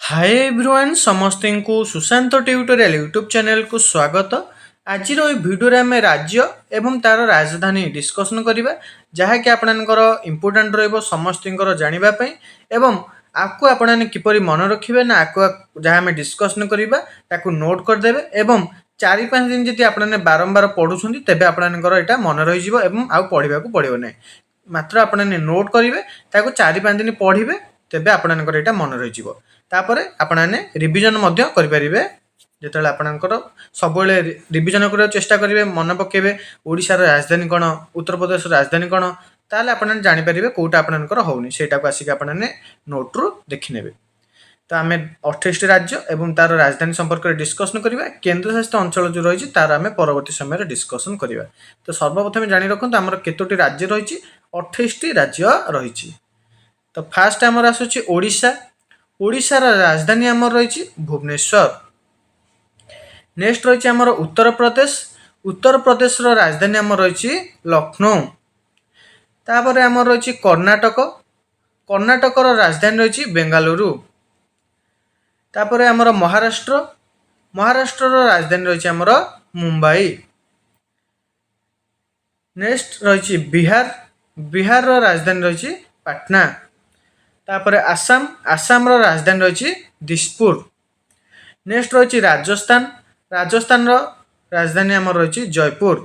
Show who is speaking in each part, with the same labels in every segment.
Speaker 1: Hi everyone समस्त को Sushant tutorial YouTube channel को स्वागत। आज भिडियो आम राज्य एवं तार राजधानी डिस्कसन करवा जहाँकि आपणकर इम्पोर्टाट रमस्त जानापी एवं आपको आपने किपर मन रखिए ना आपको जहाँ आम डिस्कसन करवा नोट करदे एवं 4-5 दिन जी आपने बारंबार पढ़ुं तेज आपणकर यहाँ मन रही आउ पढ़ा पड़ो ना मात्र आपने नोट करेंगे 4-5 दिन पढ़े तेज आपणकर यहाँ मन रही तापर आपने रिविजन करें जो आपणकर सब रिविजन करने चेष्टा करेंगे मन पकेबे ओडिशार राजधानी कौन उत्तर प्रदेश राजधानी कौन ताल आप जापर कौटा आपणकर होनी से आसिक आपने नोट्रु देखने। तो आम 28 राज्य एवं तार राजधानी संपर्क में डिस्कसन करवा केन्द्रशासित अंचल जो रही तार आम परवर्ती समय डिस्कसन करवा। तो सर्वप्रथम जानी रखुद आमर केतोटी राज्य रही 28 राज्य रही। तो फास्ट आमर आसूची ओडिशा ओडिशार राजधानी आमर रही भुवनेश्वर। नेक्स्ट रही आमर उत्तर प्रदेश राजधानी आमर रही लखनऊ। तापर आमर रही कर्णाटक राजधानी रही बेंगालुरु। तापर आमर महाराष्ट्र राजधानी रही आमर मुंबई। नेक्स्ट रही बिहार राजधानी रही पाटना। तापर आसाम राजधानी रही दिसपुर। नेक्स्ट रही राजस्थान राजधानी आमर रही जयपुर।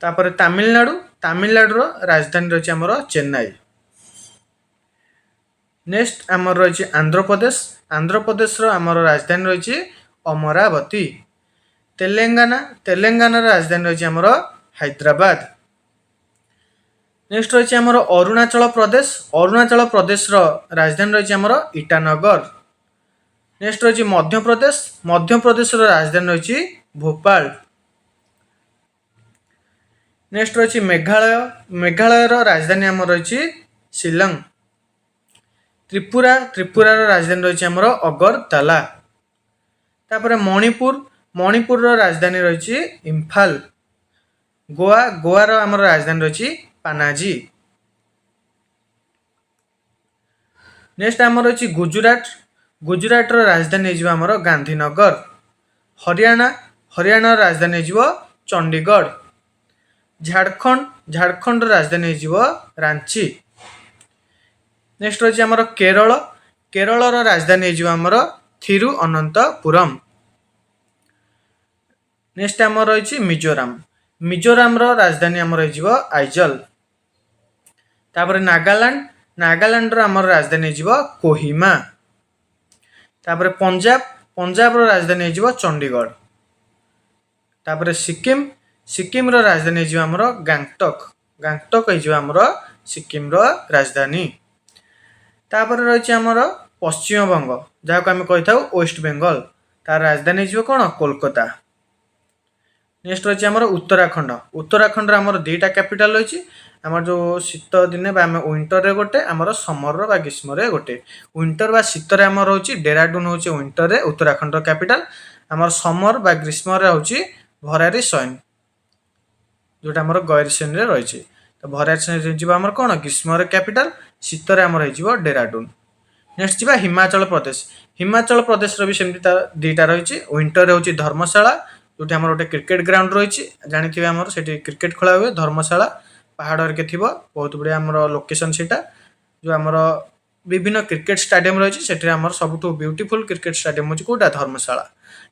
Speaker 1: तापर तमिलनाडु राजधानी रही आमर चेन्नई। नेक्स्ट आमर रही आंध्र प्रदेश आमर राजधानी रही अमरावती। तेलंगाना राजधानी रही आमर हैदराबाद। नेक्स्ट रही आमर अरुणाचल प्रदेश राजधानी रही आमर ईटानगर। नेक्स्ट रही मध्य प्रदेश राजधानी रही भोपाल। नेक्स्ट रही मेघालय राजधानी आमर रही शिलंग। त्रिपुरा राजधानी रही आमर अगरतला। तापर मणिपुर राजधानी रही इम्फाल। गोवार आमर राजधानी रही पानाजी। नेक्स्ट आमर रही गुजरात राजधानी आमर गांधीनगर। हरियाणा राजधानी चंडीगढ़। झारखंड राजधानी रांची। नेक्स्ट रही आमर केरल राजधानी आमर थिरुअनंतपुरम। नेक्स्ट आमर रही मिजोराम राजधानी आमर आइजल। तापर नागालैंड आमर राजधानी कोहिमा। तापर पंजाब राजधानी चंडीगढ़। तापर सिक्किम राजधानी आमर गांगटक आमर सिक्किम राजधानी। तापर रही आमर पश्चिम बंग जहाँ को आम कही था वेस्ट बेंगल तार राजधानी कौन कोलकाता। नेक्स्ट रही आमर उत्तराखंड आमर 2टा कैपिटल रही आमर जो शीत दिने आम विंटर रे गोटे आमर समर बा ग्रीष्म रे गोटे विंटर बा शीत रे आमर होची डेराडून होची विंटर रे उत्तराखंड कैपिटल आमर समर बा ग्रीष्म रे होची भरारी सैन जोटा आमर गैरसैन रे रही। तो भरारी सैन जीवा आमर कौन ग्रीष्म रे कैपिटल शीत रे आमर हो डेराडून। नेक्स्ट जीवा हिमाचल प्रदेश भी सेमती 2टा रही विंटर रे होची धर्मशाला जो आमर गोटे क्रिकेट ग्राउंड रही जानी आमर से क्रिकेट खेला हुए धर्मशाला पहाड़ के थी बहुत बढ़िया आमर लोकेशन से जो आमर विभिन्न क्रिकेट स्टाडियम रही है आमर सबुठ ब्यूटीफुल क्रिकेट स्टाडियम होची कोटा धर्मशाला।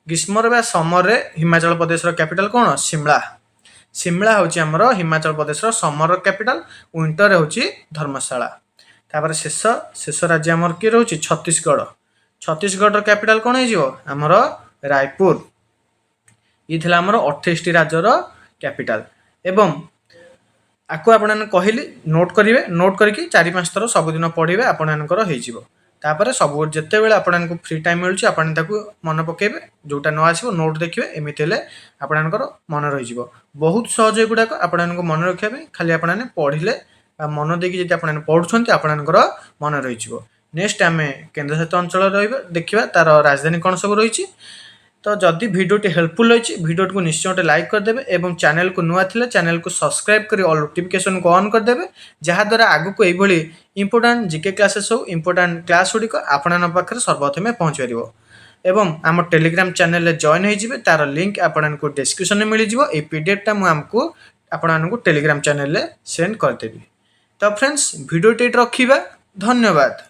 Speaker 1: ग्रीष्म बा समर हिमाचल प्रदेश कैपिटल कौन शिमला होची आमर Himachal Pradesh summer capital winter होची धर्मशाला। तापर शेष राज्य आमर किए रोची छत्तीसगढ़ कैपिटल कौन हो आमर रायपुर। ये थिला आमर 28 राज्यर कैपिटल एवं आपको आपने कहली नोट करेंगे नोट करके 4-5 थर सबुदिन पढ़े आपणकर होपर सब जिते बड़े आपको फ्री टाइम मिलूँ आप मन पकेबे जोटा न आसो नोट देखिए एमती आपणकर मन रही बहुत सहज गुड़ाक आपको मन रखा खाली आपने पढ़ले मन देखिए आप पढ़ुं आपणकर मन रही। नेक्स्ट आम केन्द्रशासित अंचल देखा तार राजधानी कौन सब रही तो जदि भिडियोटी हेल्पफुल होइछि भिडियो को निश्चय गोटे लाइक करदेवे एवं चैनल को नुआ थिले चैनल को सब्सक्राइब कर ऑल नोटिफिकेशन को ऑन करदेवे जहाँ द्वारा आगु को एभली इंपोर्टेंट जीके क्लासेस हो इंपोर्टेंट क्लास गुड़िक आपण पाखे सर्वप्रथमे पहुँच पार एवं आम टेलीग्राम चैनल जॉइन होइजिबे तार लिंक आपको डिस्क्रिप्शन में मिल जिवो ए पीडीएफ आमको आपको टेलीग्राम चैनल सेंड करदेवी। तो फ्रेंड्स भिडियोटी रखिबा धन्यवाद।